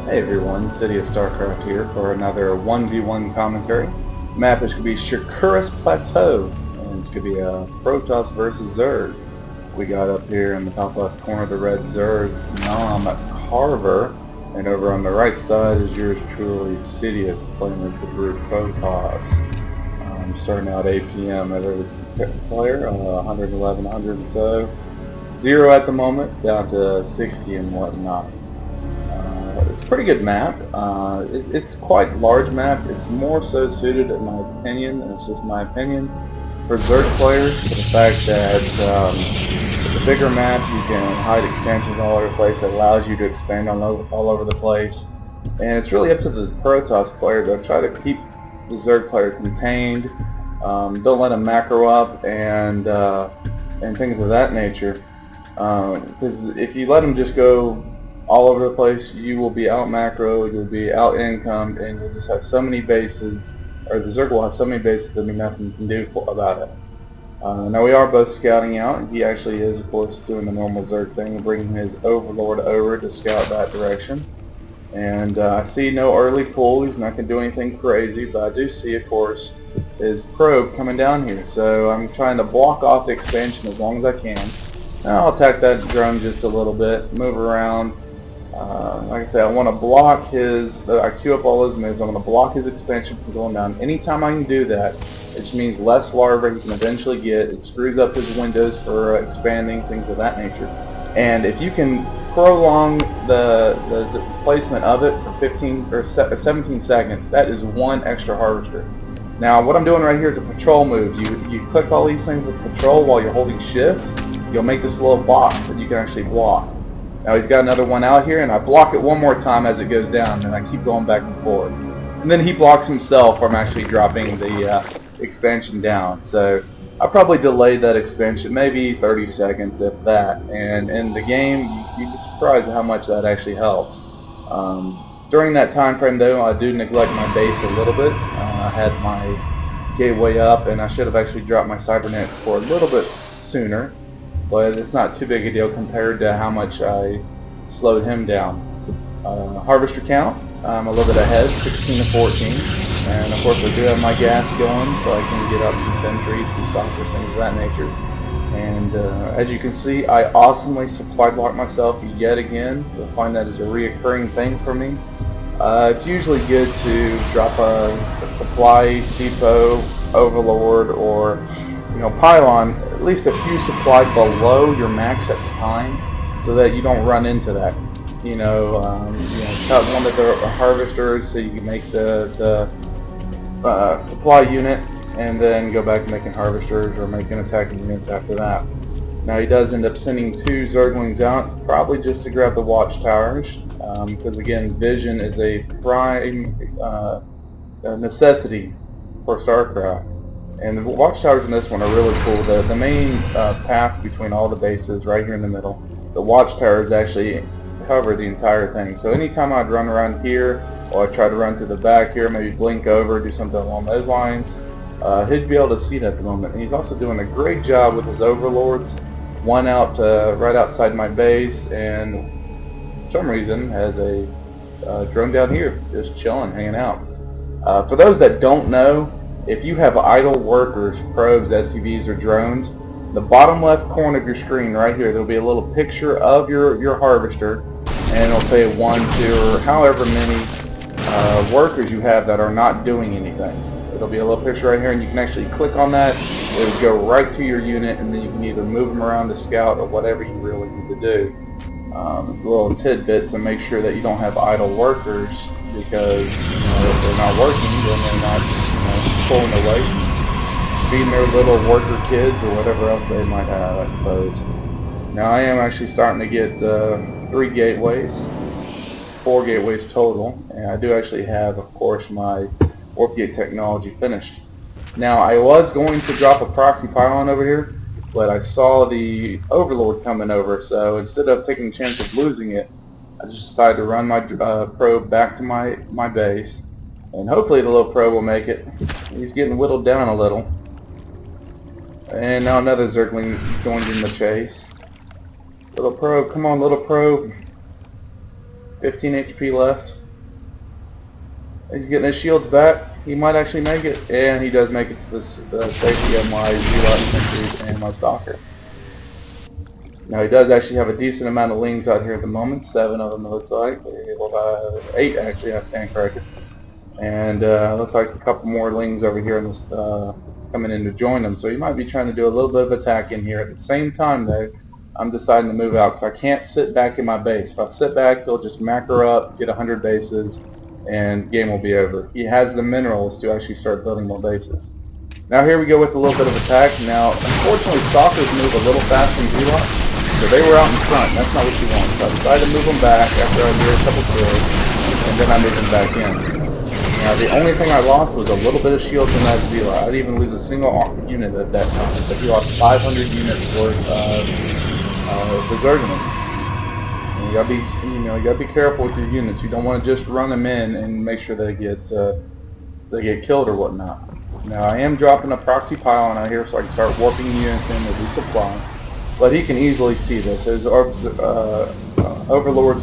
Hey everyone, City of StarCraft here for another 1v1 commentary. Map is going to be Shakuras Plateau, and it's going to be a Protoss versus Zerg. We got up here in the top left corner the red Zerg, Nom Carver, and over on the right side is yours truly, Sidious, playing as the group Protoss. Starting out APM at every player, 111, 100 and so. 0 at the moment, down to 60 and whatnot. It's a pretty good map. It's quite large map. It's more so suited, in my opinion, and it's just my opinion, for Zerg players, for the fact that it's a bigger map. You can hide expansions all over the place. It allows you to expand all over the place. And it's really up to the Protoss player to try to keep the Zerg player contained. Don't let them macro up and things of that nature. Because if you let them just go all over the place, you will be out macro, you'll be out incomed, and you'll just have so many bases, or the Zerg will have so many bases there'll be nothing you can do about it. Now we are both scouting out, and he actually is, of course, doing the normal Zerg thing, bringing his Overlord over to scout that direction. And I see no early pull. He's not going to do anything crazy, but I do see, of course, his probe coming down here. So I'm trying to block off the expansion as long as I can. Now I'll attack that drone just a little bit, move around. Like I said, I want to block his, I queue up all his moves, I want to block his expansion from going down. Anytime I can do that, it means less larvae he can eventually get. It screws up his windows for expanding, things of that nature. And if you can prolong the placement of it for 15 or 17 seconds, that is one extra harvester. Now what I'm doing right here is a patrol move. You click all these things with patrol while you're holding shift. You'll make this little box that you can actually block. Now he's got another one out here, and I block it one more time as it goes down, and I keep going back and forth. And then he blocks himself from actually dropping the expansion down. So I probably delayed that expansion maybe 30 seconds, if that. And in the game, you'd be surprised at how much that actually helps. During that time frame, though, I do neglect my base a little bit. I had my gateway up, and I should have actually dropped my cybernetics for a little bit sooner. But it's not too big a deal compared to how much I slowed him down. Harvester count, I'm a little bit ahead, 16 to 14. And of course I do have my gas going, so I can get up some sentries, some stalkers, things of that nature. And as you can see, I awesomely supply block myself yet again. You'll find that is a reoccurring thing for me. It's usually good to drop a supply depot, overlord, or pylon, at least a few supply below your max at the time, so that you don't run into that. Cut one of the harvesters so you can make the supply unit, and then go back to making harvesters or making attacking units after that. Now he does end up sending 2 Zerglings out, probably just to grab the watchtowers, because again, vision is a prime necessity for StarCraft. And the watchtowers in this one are really cool. The main path between all the bases, right here in the middle, the watchtowers actually cover the entire thing. So anytime I'd run around here, or I'd try to run to the back here, maybe blink over, do something along those lines, he'd be able to see it at the moment. And he's also doing a great job with his overlords. One out right outside my base, and for some reason has a drone down here, just chilling, hanging out. For those that don't know, if you have idle workers, probes, SCVs, or drones, the bottom left corner of your screen right here, there'll be a little picture of your harvester, and it'll say 1, 2, or however many workers you have that are not doing anything. It'll be a little picture right here, and you can actually click on that. It'll go right to your unit, and then you can either move them around to scout or whatever you really need to do. It's a little tidbit to make sure that you don't have idle workers, because if they're not working, then they're not pulling their weight, feeding their little worker kids or whatever else they might have, I suppose. Now I am actually starting to get 3 gateways, 4 gateways total, and I do actually have, of course, my warp gate technology finished. Now I was going to drop a proxy pylon over here, but I saw the overlord coming over, so instead of taking the chance of losing it, I just decided to run my probe back to my base, and hopefully the little probe will make it. He's getting whittled down a little. And now another Zergling joined in the chase. Little probe, come on little probe. 15 HP left. He's getting his shields back. He might actually make it, and he does make it to the safety of my Zealot sentries and my Stalker. Now he does actually have a decent amount of lings out here at the moment, 7 of them it looks like. Well, 8 actually, I stand corrected. And looks like a couple more lings over here in this, coming in to join them. So he might be trying to do a little bit of attack in here. At the same time though, I'm deciding to move out because I can't sit back in my base. If I sit back, he'll just macro up, get 100 bases, and game will be over. He has the minerals to actually start building more bases. Now here we go with a little bit of attack. Now, unfortunately, Stalkers move a little fast in Zealot, so they were out in front. That's not what you want. So I decided to move them back after I did a couple kills, and then I moved them back in. Now the only thing I lost was a little bit of shields in that Zealot. I didn't even lose a single unit at that time. So he lost 500 units worth of the Zerg units. And you gotta be careful with your units. You don't want to just run them in and make sure they get killed or whatnot. Now I am dropping a proxy pylon out here so I can start warping units in to resupply. But he can easily see this. His overlords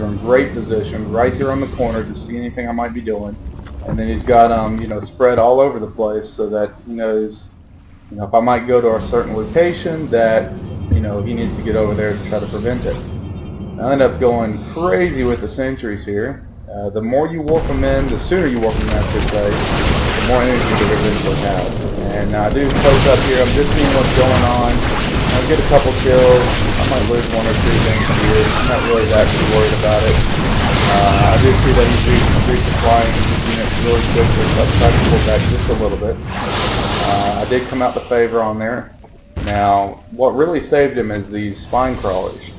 are in great position right here on the corner to see anything I might be doing. And then he's got spread all over the place so that he knows, if I might go to a certain location that, he needs to get over there to try to prevent it. I end up going crazy with the sentries here. The more you warp them in, the sooner you warp them in, I should say, the more energy they eventually have. And I do post up here, I'm just seeing what's going on. I'll get a couple kills, I might lose 1 or 2 things here. I'm not really that too worried about it. I do see that he's resupplying his units really quickly, so I've tried to pull back just a little bit. I did come out the favor on there. Now, what really saved him is these spine crawlers.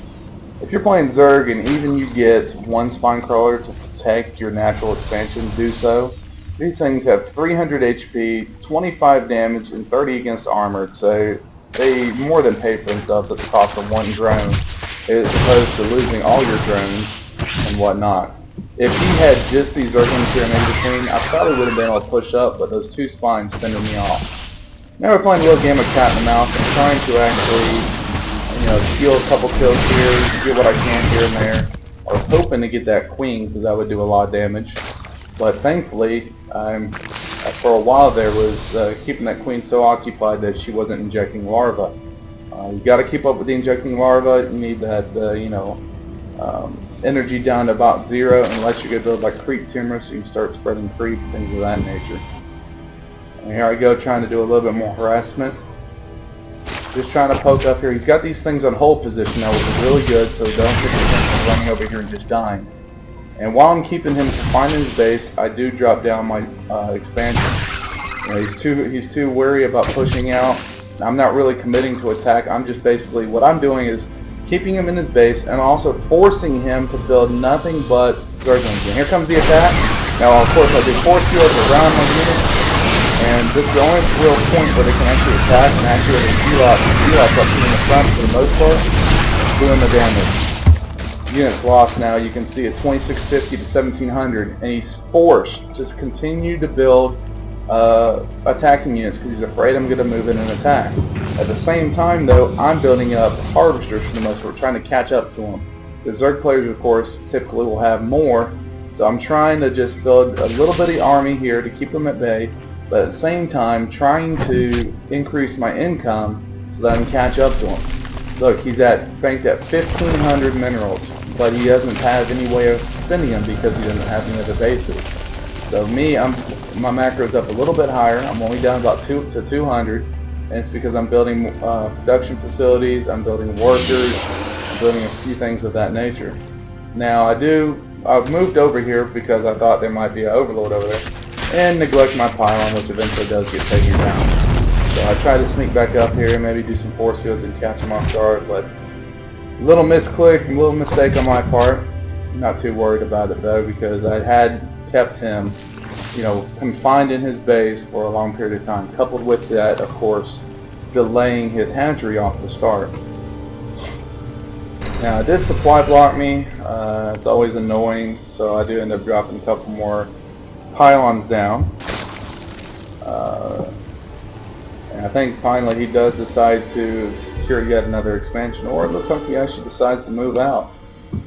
If you're playing Zerg and even you get 1 spine crawler to protect your natural expansion, do so. These things have 300 HP, 25 damage, and 30 against armored, so they more than pay for themselves at the cost of 1 drone, as opposed to losing all your drones and whatnot. If he had just these Zerglings here in between, I probably would have been able to push up, but those 2 spines fended me off. Now we're playing a little game of cat and mouse. I'm trying to actually, steal a couple kills here, get what I can here and there. I was hoping to get that queen because that would do a lot of damage, but thankfully, for a while there was keeping that queen so occupied that she wasn't injecting larvae. You got to keep up with the injecting larvae. You need that, energy down to about 0 unless you get build like creep tumors, so you can start spreading creep, things of that nature. And here I go trying to do a little bit more harassment. Just trying to poke up here. He's got these things on hold position now, which is really good, so don't get the sense of running over here and just dying. And while I'm keeping him confined in his base, I do drop down my expansion. He's too wary about pushing out. I'm not really committing to attack. I'm just basically, what I'm doing is keeping him in his base and also forcing him to build nothing but Zerglings. And here comes the attack. Now, of course, I did force fields around my units, and this is the only real point where they can actually attack, and actually the Zealots up here in the front for the most part, doing the damage. Units lost now, you can see it's 2650 to 1700, and he's forced to continue to build attacking units because he's afraid I'm going to move in and attack. At the same time though, I'm building up harvesters for the most part, trying to catch up to him. The Zerg players of course typically will have more, so I'm trying to just build a little bitty army here to keep them at bay, but at the same time trying to increase my income so that I can catch up to him. Look, he's banked at 1,500 minerals, but he doesn't have any way of spending them because he doesn't have any other bases. So my macro is up a little bit higher. I'm only down about 200, and it's because I'm building production facilities, I'm building workers, I'm building a few things of that nature. Now I've moved over here because I thought there might be an overlord over there, and neglect my pylon, which eventually does get taken down. So I try to sneak back up here and maybe do some force fields and catch him off guard, but a little misclick, a little mistake on my part. I'm not too worried about it though, because I had kept him, confined in his base for a long period of time, coupled with that, of course, delaying his hatchery off the start. Now, it did supply block me. It's always annoying, so I do end up dropping a couple more pylons down. And I think finally he does decide to secure yet another expansion, or it looks like he actually decides to move out.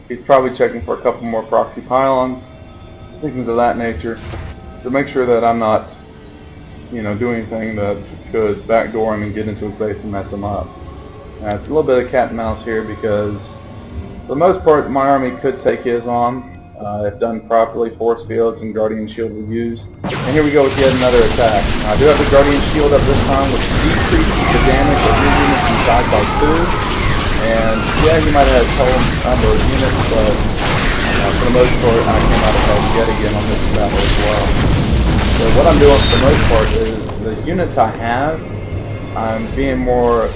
He's probably checking for a couple more proxy pylons, things of that nature, to make sure that I'm not, doing anything that could backdoor him and get into his base and mess him up. Now, it's a little bit of cat and mouse here because, for the most part, my army could take his on. If done properly, force fields and Guardian Shield were used. And here we go with yet another attack. Now, I do have the Guardian Shield up this time, which decreases the damage of your units inside by 2. And yeah, you might have had a total number of units, but for the most part, I came out ahead yet again on this battle as well. So what I'm doing for the most part is the units I have, I'm being more